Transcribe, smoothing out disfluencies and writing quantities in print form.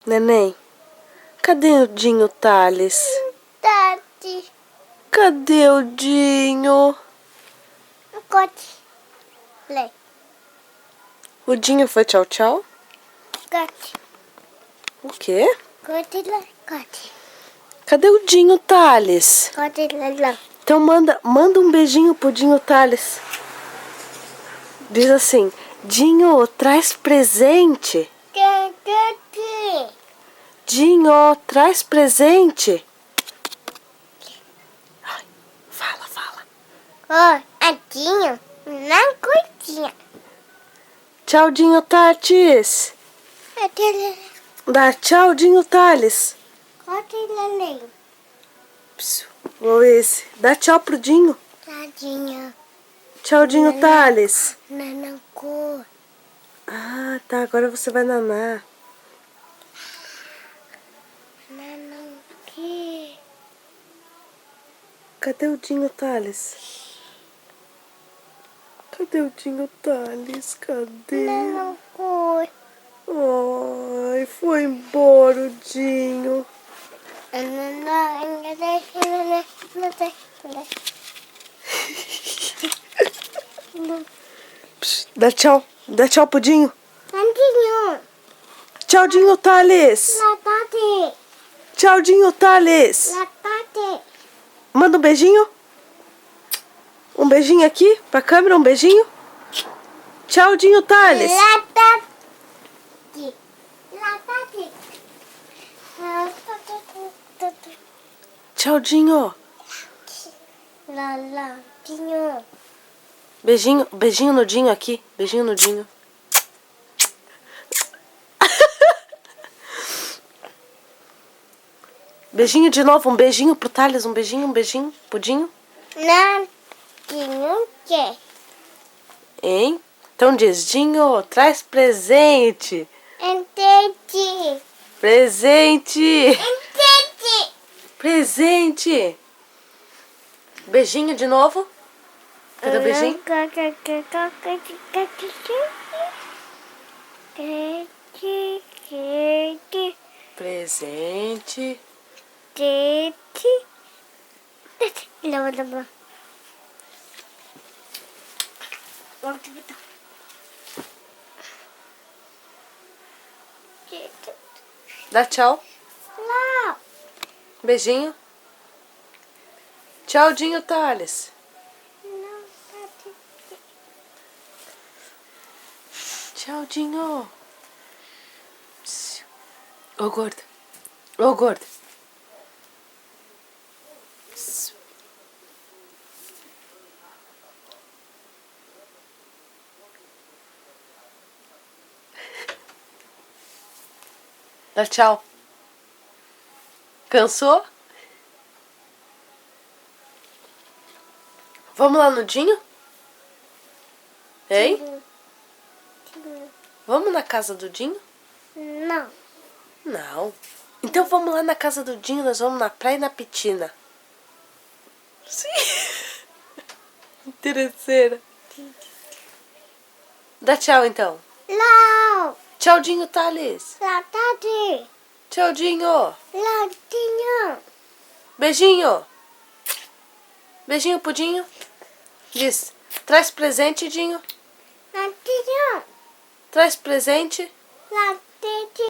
Neném, cadê o Dinho Thales? Tati. Cadê o Dinho? Cote. Lê. O Dinho foi tchau, tchau? Cote. O quê? Cote, lê. Cote. Cadê o Dinho Thales? Cote, lê, lê. Então manda um beijinho pro Dinho Thales. Diz assim, Dinho, traz presente. Dinho, traz presente. Ai, fala. Ó, Adinho, na coitinha. Tchau, Dinho Thales. Dá tchau, Dinho Thales. Cote, lê. Vou esse. Dá tchau pro Dinho. Tadinha. Tchau, Dinho Thales. Nananco. Ah, tá. Agora você vai nanar. Nananque. Cadê o Dinho Thales? Cadê o Dinho Thales? Cadê? Nananco. Ai, foi embora o Dinho. Dá tchau. Dá tchau pro Dinho. Tadinho. Tchau, Dinho Thales. Latate. Tchau, Dinho Thales. Latate. Manda um beijinho. Um beijinho aqui pra câmera, um beijinho. Tchau, Dinho Thales. Latate. Latate. Tchau, Dinho. Latinho. Beijinho no Dinho aqui. Beijinho no Dinho. Beijinho de novo, um beijinho pro Thales, um beijinho pro Dinho. Latinho quer. Hein? Então diz, Dinho, traz presente. Entendi. Presente. Entendi. Presente. Beijinho de novo. Cadê o beijinho? Presente. Dá tchau. Beijinho. Tchau, Dinho Thales. Tchau, Dinho. Ô, gorda. Ô, gorda. Dá tchau. Cansou? Vamos lá no Dinho? Hein? Vamos na casa do Dinho? Não. Não. Então vamos lá na casa do Dinho, nós vamos na praia e na piscina. Sim. Interesseira. Dá tchau então. Não. Tchau, Dinho Thales. Latate. Tchau, Dinho. Latinho. Beijinho. Beijinho pro Dinho. Diz, traz presente, Dinho. Latinho. Traz presente. Latate.